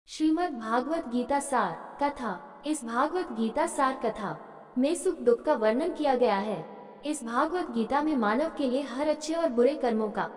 श्रीमद् भागवत गीता सार कथा। इस भागवत गीता सार कथा में सुख दुख का वर्णन किया गया है। इस भागवत गीता में मानव के लिए हर अच्छे और बुरे कर्मों का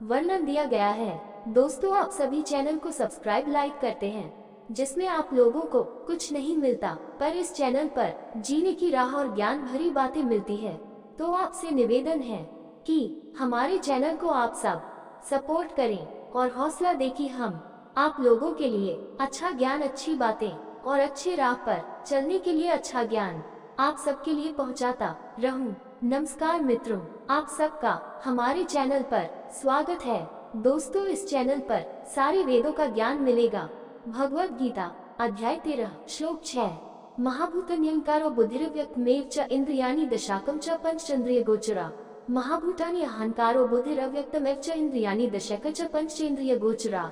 वर्णन दिया गया है। दोस्तों, आप सभी चैनल को सब्सक्राइब लाइक करते हैं, जिसमें आप लोगों को कुछ नहीं मिलता, पर इस चैनल पर जीने की राह और ज्ञान भरी बातें मिलती है। तो आपसे निवेदन है कि हमारे चैनल को आप सब सपोर्ट करें और हौसला दें कि हम आप लोगों के लिए अच्छा ज्ञान, अच्छी बातें और अच्छे राह पर चलने के लिए अच्छा ज्ञान आप सबके लिए पहुंचाता रहूं। नमस्कार मित्रों, आप सबका हमारे चैनल पर स्वागत है। दोस्तों, इस चैनल पर सारे वेदों का ज्ञान मिलेगा। भगवत गीता अध्याय 13 श्लोक 6। महाभूतन्यंकारो बुद्धिरव्यक्तमेव च इंद्रियाणि दशाकं च पंचेन्द्रिय गोचरा। महाभूतानि अहंकारो बुद्धिरव्यक्तमेव च इंद्रियाणि दशक च पंचेन्द्रिय गोचरा।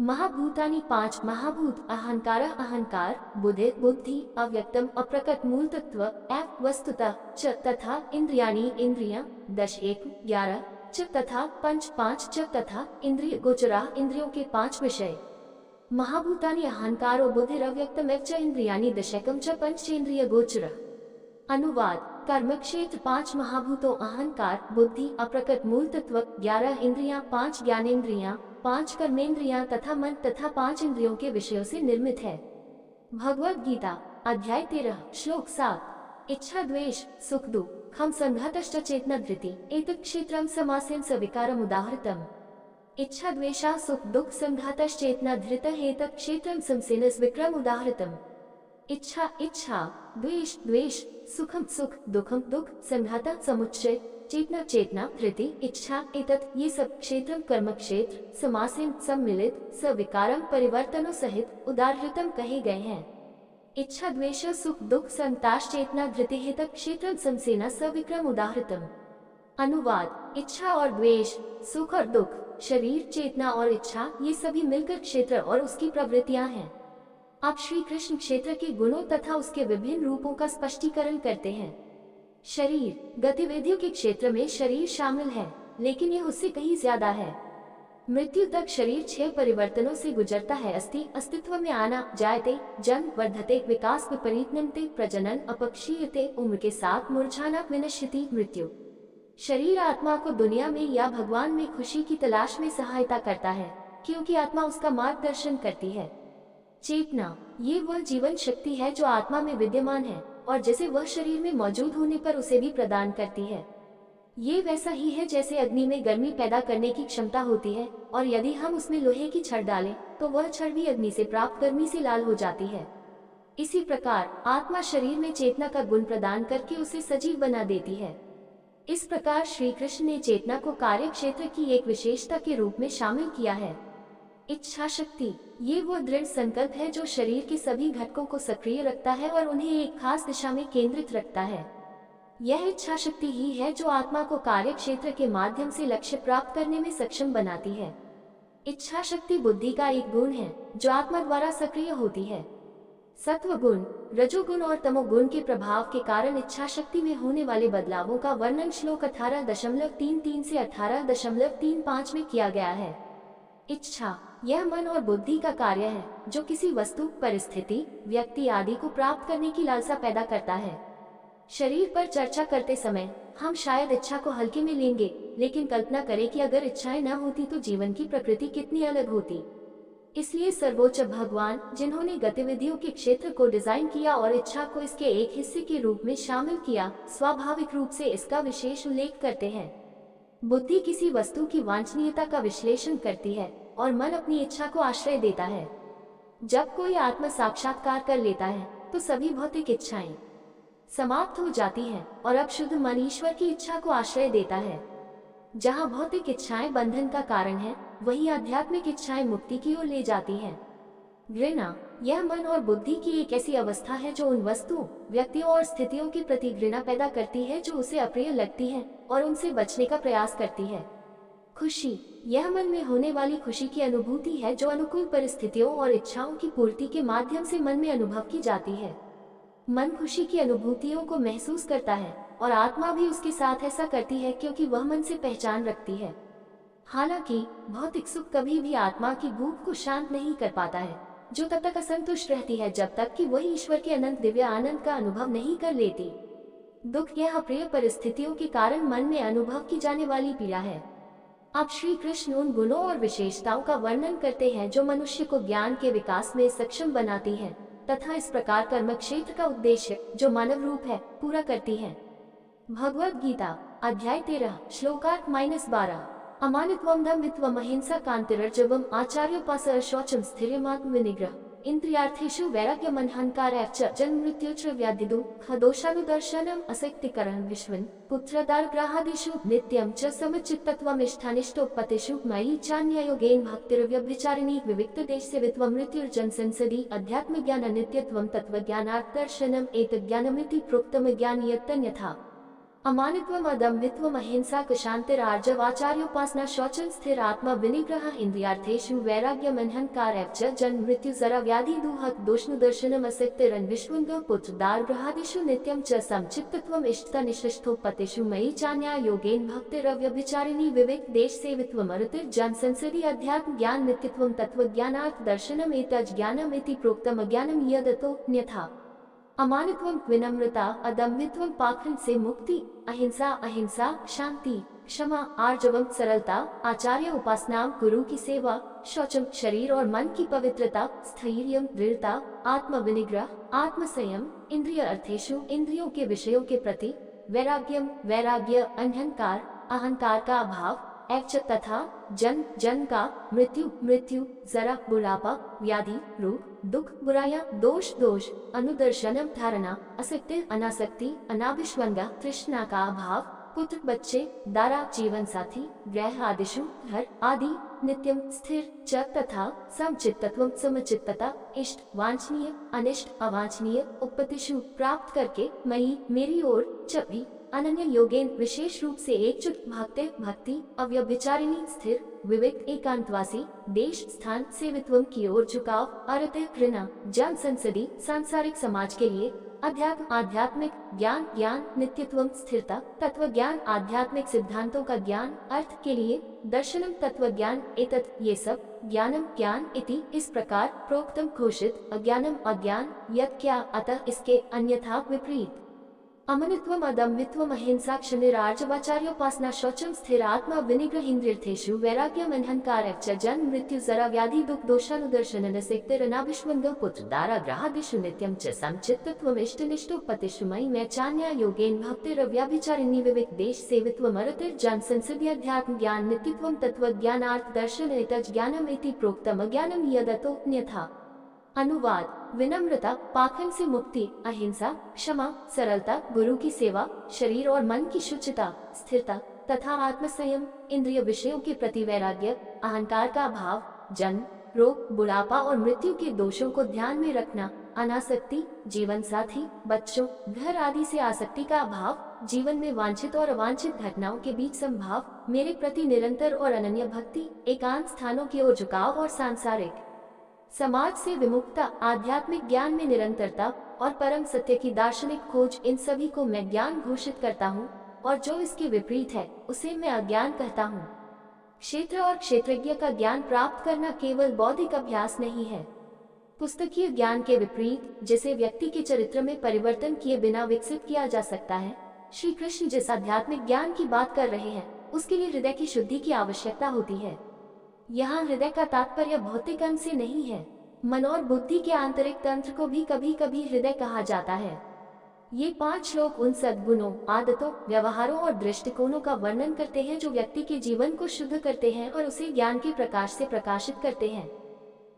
महाभूतानि पांच महाभूत अहंकार अहंकार, बुद्धि बुद्धि, अव्यक्तम अप्रकट मूल तत्व एव वस्तुतः च तथा इंद्रियाणि इंद्रियां, दश एक 11 च तथा पंच पांच च तथा इंद्रिय गोचरा इंद्रियों के पांच विषय। महाभूतानि अहंकारो बुद्धिरव्यक्तमेव च इंद्रियाणि दशकम च पंचेन्द्रिय गोचर। अनुवाद। कर्म क्षेत्र 5 महाभूतों अहंकार, बुद्धि, अप्रकट मूल तत्व, 11 इंद्रियां, 5 ज्ञानेन्द्रियां, 5 कर्मेंद्रियां तथा मन तथा 5 इंद्रियों के विषयों से निर्मित है। भगवत गीता अध्याय 13 श्लोक 7। इच्छा द्वेष सुख दुख हम संघातश्च चेतना धृति एतत् क्षेत्रम समासेन सविकारम उदाहृतम्। इच्छा द्वेषा सुख दुख संघातश्चेतना धृतः एतत् क्षेत्रम समसेनस विक्रम उदाहृतम्। इच्छा इच्छा, द्वेष द्वेष, सुखम सुख, दुखम दुख, संघाता समुच्चय, चेतना चेतना, धृति इच्छा, एतत् ये सब क्षेत्र कर्म क्षेत्र समासेन सम्मिलित सविकारम परिवर्तनों सहित उदाहृतम कहे गए हैं। इच्छा द्वेष सुख दुख संताश चेतना धृति हेतु क्षेत्र समसेना सविक्रम उदाहृतम। अनुवाद। इच्छा और द्वेष, सुख और दुख, शरीर, चेतना और इच्छा, ये सभी मिलकर क्षेत्र और उसकी प्रवृत्तियां हैं। आप श्री कृष्ण क्षेत्र के गुणों तथा उसके विभिन्न रूपों का स्पष्टीकरण करते हैं। शरीर गतिविधियों के क्षेत्र में शरीर शामिल है, लेकिन यह उससे कहीं ज्यादा है। मृत्यु तक शरीर 6 परिवर्तनों से गुजरता है। अस्तित्व में आना, जायते, जन्म, वर्धते, विकास, विपरीतनते, प्रजनन, अपक्षीयते, उम्र के साथ मुरझाना, विनश्यति, मृत्यु। शरीर आत्मा को दुनिया में या भगवान में खुशी की तलाश में सहायता करता है, क्योंकि आत्मा उसका मार्गदर्शन करती है। चेतना ये वह जीवन शक्ति है जो आत्मा में विद्यमान है और जिसे वह शरीर में मौजूद होने पर उसे भी प्रदान करती है। ये वैसा ही है जैसे अग्नि में गर्मी पैदा करने की क्षमता होती है, और यदि हम उसमें लोहे की छड़ डालें तो वह छड़ भी अग्नि से प्राप्त गर्मी से लाल हो जाती है। इसी प्रकार आत्मा शरीर में चेतना का गुण प्रदान करके उसे सजीव बना देती है। इस प्रकार श्री कृष्ण ने चेतना को कार्य क्षेत्र की एक विशेषता के रूप में शामिल किया है। इच्छा शक्ति ये वो दृढ़ संकल्प है जो शरीर के सभी घटकों को सक्रिय रखता है और उन्हें एक खास दिशा में केंद्रित रखता है। यह इच्छा शक्ति ही है जो आत्मा को कार्य क्षेत्र के माध्यम से लक्ष्य प्राप्त करने में सक्षम बनाती है। इच्छा शक्ति बुद्धि का एक गुण है जो आत्मा द्वारा सक्रिय होती है। सत्व गुण, रजोगुण और तमोगुण के प्रभाव के कारण इच्छा शक्ति में होने वाले बदलावों का वर्णन श्लोक 18.33 से 18.35 में किया गया है। इच्छा यह मन और बुद्धि का कार्य है जो किसी वस्तु, परिस्थिति, व्यक्ति आदि को प्राप्त करने की लालसा पैदा करता है। शरीर पर चर्चा करते समय हम शायद इच्छा को हल्के में लेंगे, लेकिन कल्पना करें कि अगर इच्छाएं न होती तो जीवन की प्रकृति कितनी अलग होती। इसलिए सर्वोच्च भगवान, जिन्होंने गतिविधियों के क्षेत्र को डिजाइन किया और इच्छा को इसके एक हिस्से के रूप में शामिल किया, स्वाभाविक रूप से इसका विशेष उल्लेख करते हैं। बुद्धि किसी वस्तु की वांछनीयता का विश्लेषण करती है और मन अपनी इच्छा को आश्रय देता है। जब कोई आत्म साक्षात्कार कर लेता है तो सभी भौतिक इच्छाएं समाप्त हो जाती हैं और अब शुद्ध मन ईश्वर की इच्छा को आश्रय देता है। जहां भौतिक इच्छाएं बंधन का कारण है, वहीं आध्यात्मिक इच्छाएं मुक्ति की ओर ले जाती हैं। घृणा यह मन और बुद्धि की एक ऐसी अवस्था है जो उन वस्तुओं, व्यक्तियों और स्थितियों के प्रति घृणा पैदा करती है जो उसे अप्रिय लगती है और उनसे बचने का प्रयास करती है। खुशी यह मन में होने वाली खुशी की अनुभूति है जो अनुकूल परिस्थितियों और इच्छाओं की पूर्ति के माध्यम से मन में अनुभव की जाती है। मन खुशी की अनुभूतियों को महसूस करता है और आत्मा भी उसके साथ ऐसा करती है, क्योंकि वह मन से पहचान रखती है। हालांकि भौतिक सुख कभी भी आत्मा की भूख को शांत नहीं कर पाता है, जो तब तक असंतुष्ट रहती है जब तक कि वह ईश्वर के अनंत दिव्य आनंद का अनुभव नहीं कर लेती। दुख यह अप्रिय परिस्थितियों के कारण मन में अनुभव की जाने वाली पीड़ा है। अब श्री कृष्ण उन गुणों और विशेषताओं का वर्णन करते हैं जो मनुष्य को ज्ञान के विकास में सक्षम बनाती हैं तथा इस प्रकार कर्म क्षेत्र का उद्देश्य जो मानव रूप है पूरा करती हैं। भगवद गीता अध्याय 13 श्लोकार्थ -12 अमानित्वम दम्भित्वम अहिंसा कांतिरर्जवम आचार्योपास शौचम स्थिर्यमात्म विनिग्रह इंद्रियार्थेषु वैराग्यम अहंकारश्च जन्म मृत्युश्च व्याधि दुःख दोषानुदर्शनम असक्तिकरणं विश्वन् पुत्रदारग्रहादिषु नित्यं च समचित्तत्वम् इष्टानिष्टोपतिषु मयि चान्ययोगेन भक्तिरव्यभिचारिणी विविक्तदेशसेवित्वं मृत्युर्जनसंसदि अध्यात्मज्ञान नित्यत्वं तत्त्वज्ञानार्थ दर्शनम् एतज्ज्ञानमिति प्रोक्तम् ज्ञानीयतन्यथा अमानित्वम अदम्भित्वम अहिंसा क्षान्तिरार्जव आचार्योपासना शौचं स्थिर आत्मा विनिग्रह इंद्रियार्थेषु वैराग्यम अहंकारश्च जन्म मृत्यु जरा व्याधि दुःख दोषानुदर्शनम् असक्तिरन् विश्वं पुत्र दारगृहादिषु नित्यं च समचित्तत्वम् इष्टानिष्टोपतिषु मयि चान्या योगेन भक्तिरव्यभिचारिणी विवेक देश सेवित्वम् अरतिर्जन संसदि अध्यात्म ज्ञान नित्यत्वं तत्त्वज्ञानार्थ दर्शनम् एतज्ज्ञानम् इति प्रोक्तम् अज्ञानं यदतोऽन्यथा अमानित्वम विनम्रता अदम्भित्वम पाखंड से मुक्ति अहिंसा अहिंसा शांति क्षमा आर्जवम सरलता आचार्य उपासना गुरु की सेवा शौचम शरीर और मन की पवित्रता स्थैर्यम दृढ़ता आत्म विनिग्रह आत्म संयम इंद्रिय अर्थेषु इंद्रियों के विषयों के प्रति वैराग्यम वैराग्य अहंकार अहंकार का अभाव एवच तथा जन का मृत्यु जरा बुढ़ापा व्याधि रोग दुख बुराया दोष अनुदर्शनम धारणा असक्ति अनासक्ति अनाभिष्वंगा तृष्णा का अभाव पुत्र बच्चे दारा जीवन साथी ग्रह आदिषु घर आदि नित्यम स्थिर च तथा समचित्तत्वम समचित्तता इष्ट वांछनीय अनिष्ट अवांछनीय उपतिषु प्राप्त करके मई मेरी ओर च भी अनन्य योगेन विशेष रूप से एकजुट भक्ति अव्यभिचारिणी स्थिर विवेक एकांतवासी देश स्थान सेवित्वम की ओर झुकाव अर्थ घृणा जन संसदी सांसारिक समाज के लिए अध्यात्म आध्यात्मिक ज्ञान नित्यत्वम स्थिरता तत्व ज्ञान आध्यात्मिक सिद्धांतों का ज्ञान अर्थ के लिए दर्शनम तत्व ज्ञान एतत् ये सब ज्ञानम ज्ञान इति इस प्रकार प्रोक्तम घोषित अज्ञानम अज्ञान यत् क्या अतः इसके अन्यथा विपरीत अमनित्वम अदम्भित्वम अहिंसा क्षनिरार्जवाचार्योपासना शौचम स्थिर आत्मा विनिग्रह इंद्रियर्थेषु वैराग्यम अहंकारश्च जन्म मृत्यु जरा व्याधि दुःख दोषानुदर्शनम् असक्तिरनाभिष्वङ्गः पुत्र दाराग्रहादिषु नित्यं च समचित्तत्वम् इष्टनिष्टोपतिषु मयि मे चान्या योगेन भक्तिरव्यभिचारिणी विवेक देश सेवित्वम् अरतिर्जन संसदि अध्यात्म ज्ञान नित्यत्वं तत्त्वज्ञानार्थ दर्शन एतज्ज्ञानम् इति प्रोक्तम् अज्ञानं यदतोऽन्यथा। अनुवाद विनम्रता पाखंड से मुक्ति अहिंसा क्षमा सरलता गुरु की सेवा शरीर और मन की शुचिता स्थिरता तथा आत्म संयम इंद्रिय विषयों के प्रति वैराग्य अहंकार का अभाव जन्म रोग बुढ़ापा और मृत्यु के दोषों को ध्यान में रखना अनासक्ति जीवन साथी बच्चों घर आदि से आसक्ति का अभाव जीवन में वांछित और अवांछित घटनाओं के बीच संभाव मेरे प्रति निरंतर और अनन्य भक्ति एकांत स्थानों की ओर झुकाव और सांसारिक समाज से विमुक्ता आध्यात्मिक ज्ञान में निरंतरता और परम सत्य की दार्शनिक खोज इन सभी को मैं ज्ञान घोषित करता हूँ और जो इसके विपरीत है उसे मैं अज्ञान कहता हूँ। क्षेत्र और क्षेत्रज्ञ का ज्ञान प्राप्त करना केवल बौद्धिक अभ्यास नहीं है। पुस्तकीय ज्ञान के विपरीत जिसे व्यक्ति के चरित्र में परिवर्तन किए बिना विकसित किया जा सकता है, श्री कृष्ण जिस आध्यात्मिक ज्ञान की बात कर रहे हैं उसके लिए हृदय की शुद्धि की आवश्यकता होती है। यहाँ हृदय का तात्पर्य भौतिक अंग से नहीं है। मन और बुद्धि के आंतरिक तंत्र को भी कभी कभी हृदय कहा जाता है। ये 5 श्लोक उन सद्गुणों आदतों व्यवहारों और दृष्टिकोणों का वर्णन करते हैं जो व्यक्ति के जीवन को शुद्ध करते हैं और उसे ज्ञान के प्रकाश से प्रकाशित करते हैं।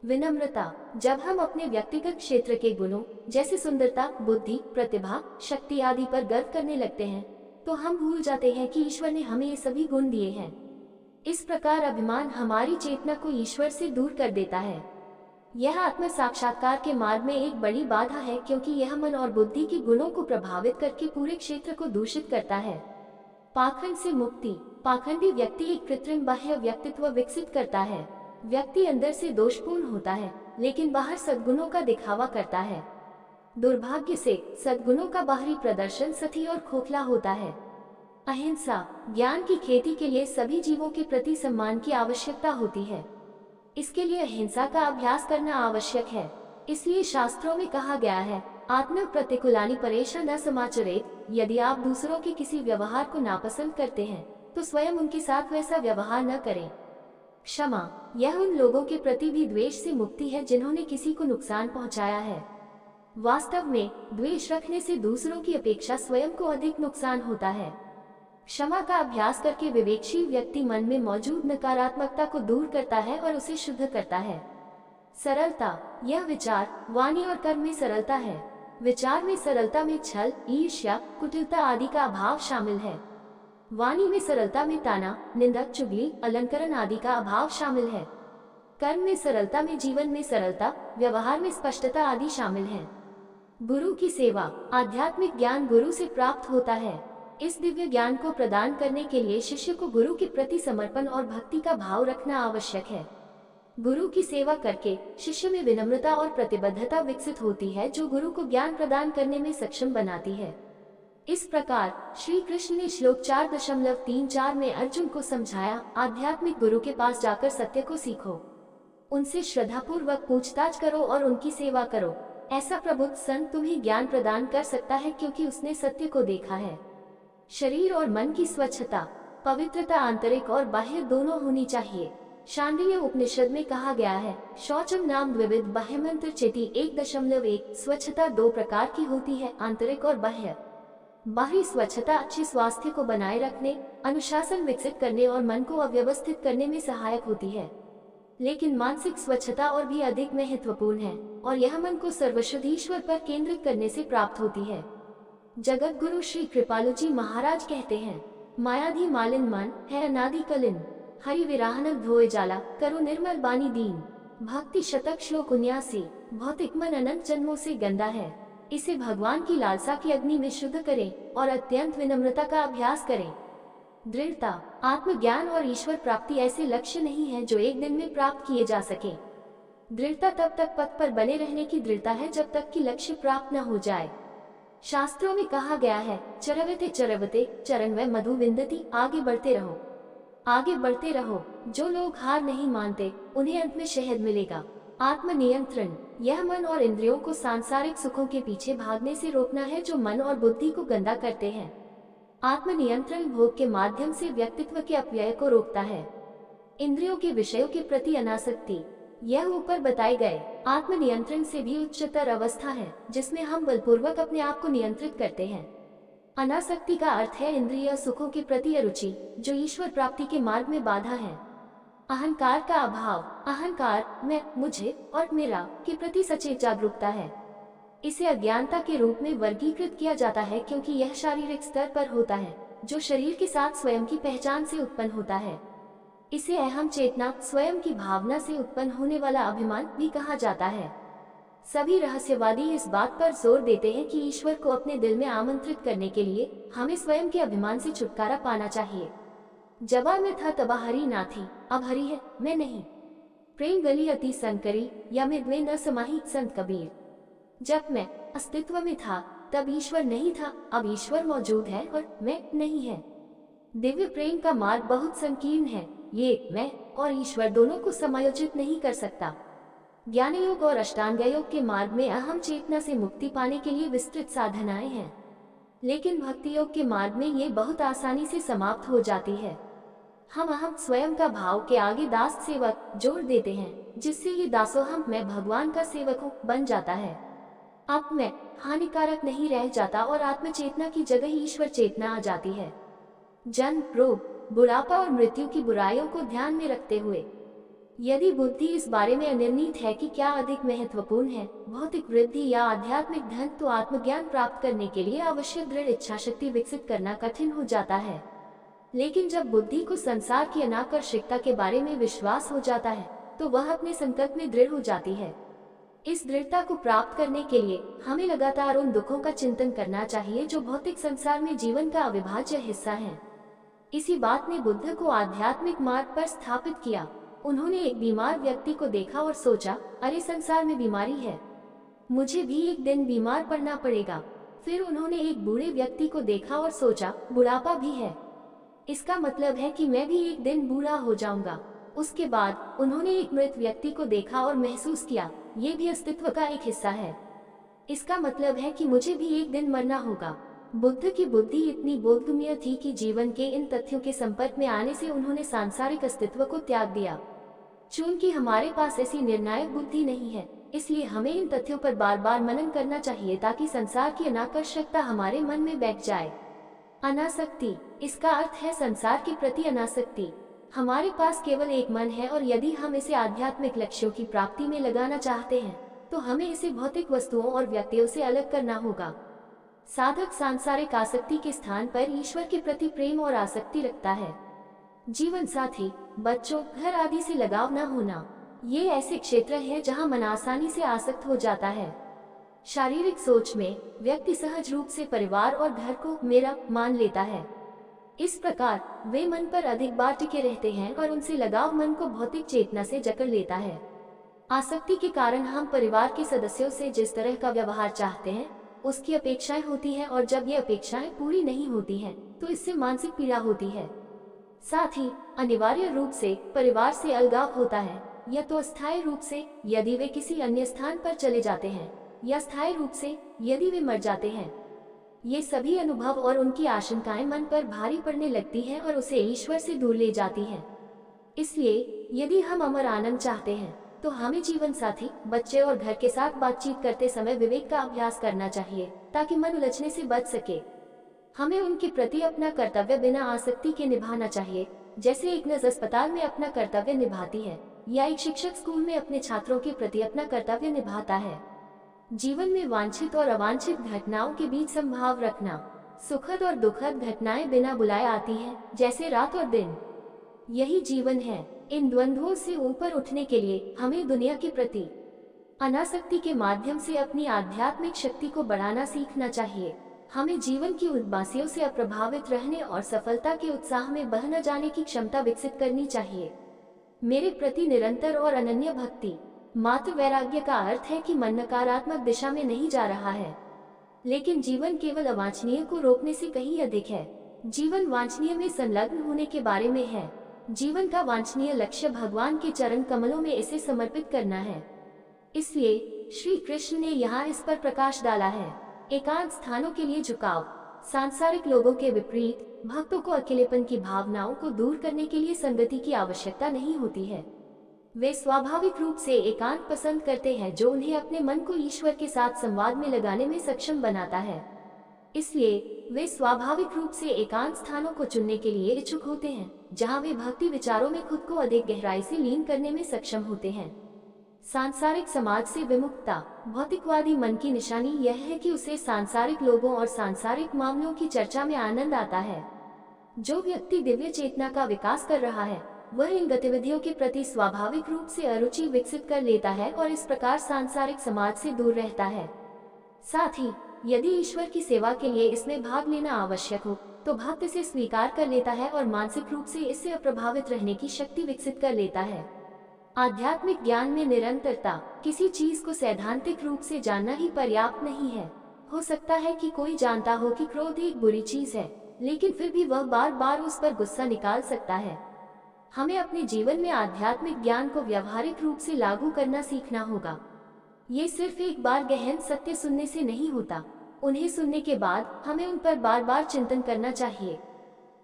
विनम्रता जब हम अपने व्यक्तिगत क्षेत्र के गुणों जैसे सुंदरता बुद्धि प्रतिभा शक्ति आदि पर गर्व करने लगते हैं तो हम भूल जाते हैं कि ईश्वर ने हमें ये सभी गुण दिए हैं। इस प्रकार अभिमान हमारी चेतना को ईश्वर से दूर कर देता है। यह आत्म साक्षात्कार के मार्ग में एक बड़ी बाधा है क्योंकि यह मन और बुद्धि के गुणों को प्रभावित करके पूरे क्षेत्र को दूषित करता है। पाखंड से मुक्ति पाखंडी व्यक्ति एक कृत्रिम बाह्य व्यक्तित्व विकसित करता है। व्यक्ति अंदर से दोषपूर्ण होता है लेकिन बाहर सद्गुणों का दिखावा करता है। दुर्भाग्य से सद्गुणों का बाहरी प्रदर्शन सती और खोखला होता है। अहिंसा ज्ञान की खेती के लिए सभी जीवों के प्रति सम्मान की आवश्यकता होती है। इसके लिए अहिंसा का अभ्यास करना आवश्यक है। इसलिए शास्त्रों में कहा गया है, आत्म प्रतिकूलानि परेशा न समाचरेत। यदि आप दूसरों के किसी व्यवहार को नापसंद करते हैं तो स्वयं उनके साथ वैसा व्यवहार न करें। क्षमा, यह उन लोगों के प्रति भी द्वेष से मुक्ति है जिन्होंने किसी को नुकसान पहुंचाया है। वास्तव में द्वेष रखने से दूसरों की अपेक्षा स्वयं को अधिक नुकसान होता है। क्षमा का अभ्यास करके विवेकशील व्यक्ति मन में मौजूद नकारात्मकता को दूर करता है और उसे शुद्ध करता है। सरलता, यह विचार, वाणी और कर्म में सरलता है। विचार में सरलता में छल, ईर्ष्या, कुटिलता आदि का अभाव शामिल है। वाणी में सरलता में ताना, निंदा, चुगली, अलंकरण आदि का अभाव शामिल है। कर्म में सरलता में जीवन में सरलता, व्यवहार में स्पष्टता आदि शामिल है। गुरु की सेवा, आध्यात्मिक ज्ञान गुरु से प्राप्त होता है। इस दिव्य ज्ञान को प्रदान करने के लिए शिष्य को गुरु के प्रति समर्पण और भक्ति का भाव रखना आवश्यक है। गुरु की सेवा करके शिष्य में विनम्रता और प्रतिबद्धता विकसित होती है, जो गुरु को ज्ञान प्रदान करने में सक्षम बनाती है। इस प्रकार श्री कृष्ण ने श्लोक 4.34 में अर्जुन को समझाया, आध्यात्मिक गुरु के पास जाकर सत्य को सीखो, उनसे श्रद्धापूर्वक पूछताछ करो और उनकी सेवा करो। ऐसा प्रबुद्ध संत तुम्हें ज्ञान प्रदान कर सकता है, क्योंकि उसने सत्य को देखा है। शरीर और मन की स्वच्छता, पवित्रता आंतरिक और बाह्य दोनों होनी चाहिए। शांडिल्य उपनिषद में कहा गया है, शौचम नाम द्विविध बाह्यमंत्र चेति 1.1। स्वच्छता दो प्रकार की होती है, आंतरिक और बाह्य। बाहरी स्वच्छता अच्छे स्वास्थ्य को बनाए रखने, अनुशासन विकसित करने और मन को अव्यवस्थित करने में सहायक होती है। लेकिन मानसिक स्वच्छता और भी अधिक महत्वपूर्ण है, और यह मन को सर्वशुद्ध ईश्वर पर केंद्रित करने से प्राप्त होती है। जगत गुरु श्री कृपालु जी महाराज कहते हैं, मायाधी मालिन मन है अनादि कलिन, हरि विराहन धोए जाला, करो निर्मल बानी दीन। भक्ति शतक श्लोक 79। भौतिक मन अनंत जन्मों से गंदा है, इसे भगवान की लालसा की अग्नि में शुद्ध करें और अत्यंत विनम्रता का अभ्यास करें। दृढ़ता, आत्मज्ञान और ईश्वर प्राप्ति ऐसे लक्ष्य नहीं है जो एक दिन में प्राप्त किए जा सके। दृढ़ता तब तक पथ पर बने रहने की दृढ़ता है जब तक कि लक्ष्य प्राप्त न हो जाए। शास्त्रों में कहा गया है, चरवते चरवते चरण व मधु विंदती, आगे बढ़ते रहो, आगे बढ़ते रहो। जो लोग हार नहीं मानते उन्हें अंत में शहद मिलेगा। आत्मनियंत्रण, यह मन और इंद्रियों को सांसारिक सुखों के पीछे भागने से रोकना है जो मन और बुद्धि को गंदा करते हैं। आत्मनियंत्रण भोग के माध्यम से व्यक्तित्व के अपव्यय को रोकता है। इंद्रियों के विषयों के प्रति अनासक्ति, यह ऊपर बताए गए आत्मनियंत्रण से भी उच्चतर अवस्था है, जिसमें हम बलपूर्वक अपने आप को नियंत्रित करते हैं। अनासक्ति का अर्थ है इंद्रिय सुखों के प्रति अरुचि, जो ईश्वर प्राप्ति के मार्ग में बाधा है। अहंकार का अभाव, अहंकार मैं, मुझे और मेरा के प्रति सचेत जागरूकता है। इसे अज्ञानता के रूप में वर्गीकृत किया जाता है, क्योंकि यह शारीरिक स्तर पर होता है, जो शरीर के साथ स्वयं की पहचान से उत्पन्न होता है। इसे अहम चेतना, स्वयं की भावना से उत्पन्न होने वाला अभिमान भी कहा जाता है। सभी रहस्यवादी इस बात पर जोर देते हैं कि ईश्वर को अपने दिल में आमंत्रित करने के लिए हमें स्वयं के अभिमान से छुटकारा पाना चाहिए। जबा में था तबा हरि ना थी, अब हरि है मैं नहीं। प्रेम गली अति संकरी, या में द्वे न समाही, संत कबीर। जब मैं अस्तित्व में था तब ईश्वर नहीं था, अब ईश्वर मौजूद है और मैं नहीं है। दिव्य प्रेम का मार्ग बहुत संकीर्ण है, ये मैं और ईश्वर दोनों को समायोजित नहीं कर सकता। ज्ञान योग और अष्टांग योग के मार्ग में अहम चेतना से मुक्ति पाने के लिए विस्तृत साधनाएं हैं, लेकिन भक्ति योग के मार्ग में ये बहुत आसानी से समाप्त हो जाती है। हम अहम स्वयं का भाव के आगे दास सेवक जोड़ देते हैं, जिससे ये दासोहम मैं भगवान का सेवक हूँ बन जाता है। अब मैं हानिकारक नहीं रह जाता और आत्म चेतना की जगह ईश्वर चेतना आ जाती है। जन्म, रोग, बुढ़ापा और मृत्यु की बुराइयों को ध्यान में रखते हुए यदि बुद्धि इस बारे में अनिर्णित है कि क्या अधिक महत्वपूर्ण है, भौतिक वृद्धि या आध्यात्मिक धन, तो आत्मज्ञान प्राप्त करने के लिए आवश्यक दृढ़ इच्छा शक्ति विकसित करना कठिन हो जाता है। लेकिन जब बुद्धि को संसार की अनाकर्षिकता के बारे में विश्वास हो जाता है तो वह अपने संकल्प में दृढ़ हो जाती है। इस दृढ़ता को प्राप्त करने के लिए हमें लगातार उन दुखों का चिंतन करना चाहिए जो भौतिक संसार में जीवन का अविभाज्य हिस्सा है। इसी बात ने बुद्ध को आध्यात्मिक मार्ग पर स्थापित किया। उन्होंने एक बीमार व्यक्ति को देखा और सोचा, अरे संसार में बीमारी है, मुझे भी एक दिन बीमार पड़ना पड़ेगा। फिर उन्होंने एक बूढ़े व्यक्ति को देखा और सोचा, बुढ़ापा भी है, इसका मतलब है कि मैं भी एक दिन बूढ़ा हो जाऊंगा। उसके बाद उन्होंने एक मृत व्यक्ति को देखा और महसूस किया, ये भी अस्तित्व का एक हिस्सा है। इसका मतलब है कि मुझे भी एक दिन मरना होगा। बुद्ध की बुद्धि इतनी बोधगम्य थी कि जीवन के इन तथ्यों के संपर्क में आने से उन्होंने सांसारिक अस्तित्व को त्याग दिया। चूंकि हमारे पास ऐसी निर्णायक बुद्धि नहीं है, इसलिए हमें इन तथ्यों पर बार बार मनन करना चाहिए ताकि संसार की अनाकर्षकता हमारे मन में बैठ जाए। अनासक्ति, इसका अर्थ है संसार के प्रति अनासक्ति। हमारे पास केवल एक मन है और यदि हम इसे आध्यात्मिक लक्ष्यों की प्राप्ति में लगाना चाहते हैं तो हमें इसे भौतिक वस्तुओं और व्यक्तियों से अलग करना होगा। साधक सांसारिक आसक्ति के स्थान पर ईश्वर के प्रति प्रेम और आसक्ति रखता है। जीवन साथी, बच्चों, घर आदि से लगाव न होना, ये ऐसे क्षेत्र हैं जहां मन आसानी से आसक्त हो जाता है। शारीरिक सोच में व्यक्ति सहज रूप से परिवार और घर को मेरा मान लेता है। इस प्रकार वे मन पर अधिक बार टिके रहते हैं और उनसे लगाव मन को भौतिक चेतना से जकड़ लेता है। आसक्ति के कारण हम परिवार के सदस्यों से जिस तरह का व्यवहार चाहते हैं उसकी अपेक्षाएं होती हैं और जब ये अपेक्षाएं पूरी नहीं होती हैं तो इससे मानसिक पीड़ा होती है। साथ ही अनिवार्य रूप से परिवार से अलगाव होता है, या तो अस्थायी रूप से यदि वे किसी अन्य स्थान पर चले जाते हैं, या स्थायी रूप से यदि वे मर जाते हैं। ये सभी अनुभव और उनकी आशंकाएं मन पर भारी पड़ने लगती हैं और उसे ईश्वर से दूर ले जाती हैं। इसलिए यदि हम अमर आनंद चाहते हैं तो हमें जीवन साथी, बच्चे और घर के साथ बातचीत करते समय विवेक का अभ्यास करना चाहिए ताकि मन उलझने से बच सके। हमें उनके प्रति अपना कर्तव्य बिना आसक्ति के निभाना चाहिए, जैसे एक नर्स अस्पताल में अपना कर्तव्य निभाती है या एक शिक्षक स्कूल में अपने छात्रों के प्रति अपना कर्तव्य निभाता है। जीवन में वांछित और अवांछित घटनाओं के बीच संभाव रखना। सुखद और दुखद घटनाएं बिना बुलाए आती हैं, जैसे रात और दिन। यही जीवन है। इन द्वंद्वों से ऊपर उठने के लिए हमें दुनिया के प्रति अनासक्ति के माध्यम से अपनी आध्यात्मिक शक्ति को बढ़ाना सीखना चाहिए। हमें जीवन की उदासियों से अप्रभावित रहने और सफलता के उत्साह में बह न जाने की क्षमता विकसित करनी चाहिए। मेरे प्रति निरंतर और अनन्य भक्ति। मात्र वैराग्य का अर्थ है कि मन नकारात्मक दिशा में नहीं जा रहा है, लेकिन जीवन केवल अवांछनीय को रोकने से कहीं अधिक है। जीवन वांछनीय में संलग्न होने के बारे में है। जीवन का वांछनीय लक्ष्य भगवान के चरण कमलों में इसे समर्पित करना है। इसलिए श्री कृष्ण ने यहाँ इस पर प्रकाश डाला है। एकांत स्थानों के लिए झुकाव। सांसारिक लोगों के विपरीत भक्तों को अकेलेपन की भावनाओं को दूर करने के लिए संगति की आवश्यकता नहीं होती है। वे स्वाभाविक रूप से एकांत पसंद करते हैं, जो उन्हें अपने मन को ईश्वर के साथ संवाद में लगाने में सक्षम बनाता है। इसलिए वे स्वाभाविक रूप से एकांत स्थानों को चुनने के लिए इच्छुक होते हैं, जहां वे भक्ति विचारों में खुद को अधिक गहराई से लीन करने में सक्षम होते हैं। सांसारिक समाज से विमुक्तता। भौतिकवादी मन की निशानी यह है कि उसे सांसारिक लोगों और सांसारिक मामलों की चर्चा में आनंद आता है। जो व्यक्ति दिव्य चेतना का विकास कर रहा है वह इन गतिविधियों के प्रति स्वाभाविक रूप से अरुचि विकसित कर लेता है और इस प्रकार सांसारिक समाज से दूर रहता है। साथ ही यदि ईश्वर की सेवा के लिए इसमें भाग लेना आवश्यक हो तो भक्त इसे स्वीकार कर लेता है और मानसिक रूप से इससे अप्रभावित रहने की शक्ति विकसित कर लेता है। आध्यात्मिक ज्ञान में निरंतरता। किसी चीज को सैद्धांतिक रूप से जानना ही पर्याप्त नहीं है। हो सकता है कि कोई जानता हो कि क्रोध एक बुरी चीज है, लेकिन फिर भी वह बार बार उस पर गुस्सा निकाल सकता है। हमें अपने जीवन में आध्यात्मिक ज्ञान को व्यावहारिक रूप से लागू करना सीखना होगा। ये सिर्फ एक बार गहन सत्य सुनने से नहीं होता। उन्हें सुनने के बाद हमें उन पर बार बार चिंतन करना चाहिए।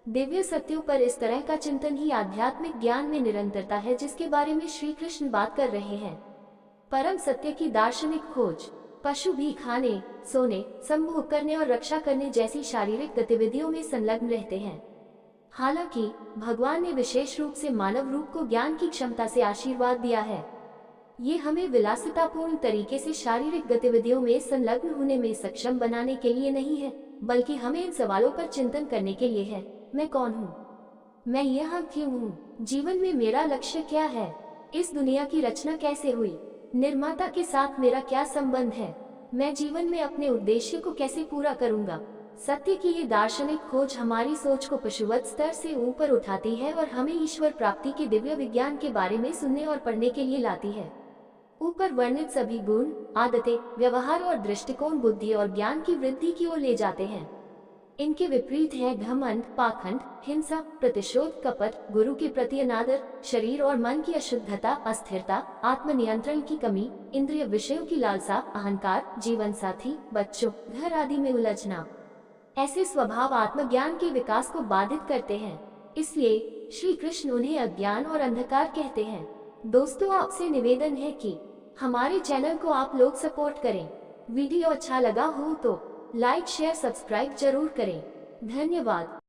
दिव्य सत्यों पर इस तरह का चिंतन ही आध्यात्मिक ज्ञान में निरंतरता है, जिसके बारे में श्री कृष्ण बात कर रहे हैं। परम सत्य की दार्शनिक खोज। पशु भी खाने, सोने, संभोग करने और रक्षा करने जैसी शारीरिक गतिविधियों में संलग्न रहते हैं। हालांकि भगवान ने विशेष रूप से मानव रूप को ज्ञान की क्षमता से आशीर्वाद दिया है। ये हमें विलासितापूर्ण तरीके से शारीरिक गतिविधियों में संलग्न होने में सक्षम बनाने के लिए नहीं है, बल्कि हमें इन सवालों पर चिंतन करने के लिए है। मैं कौन हूँ? मैं यहाँ क्यों हूँ? जीवन में मेरा लक्ष्य क्या है? इस दुनिया की रचना कैसे हुई? निर्माता के साथ मेरा क्या संबंध है? मैं जीवन में अपने उद्देश्य को कैसे पूरा करूँगा? सत्य की ये दार्शनिक खोज हमारी सोच को पशुवत स्तर से ऊपर उठाती है और हमें ईश्वर प्राप्ति के दिव्य विज्ञान के बारे में सुनने और पढ़ने के लिए लाती है। ऊपर वर्णित सभी गुण, आदतें, व्यवहार और दृष्टिकोण बुद्धि और ज्ञान की वृद्धि की ओर ले जाते हैं। इनके विपरीत है घमंड, पाखंड, हिंसा, प्रतिशोध, कपट, गुरु के प्रति अनादर, शरीर और मन की अशुद्धता, अस्थिरता, आत्मनियंत्रण की कमी, इंद्रिय विषयों की लालसा, अहंकार, जीवन साथी, बच्चों, घर आदि में उलझना। ऐसे स्वभाव आत्मज्ञान के विकास को बाधित करते हैं। इसलिए श्री कृष्ण उन्हें अज्ञान और अंधकार कहते हैं। दोस्तों, आपसे निवेदन है कि हमारे चैनल को आप लोग सपोर्ट करें। वीडियो अच्छा लगा हो तो लाइक, शेयर, सब्सक्राइब जरूर करें। धन्यवाद।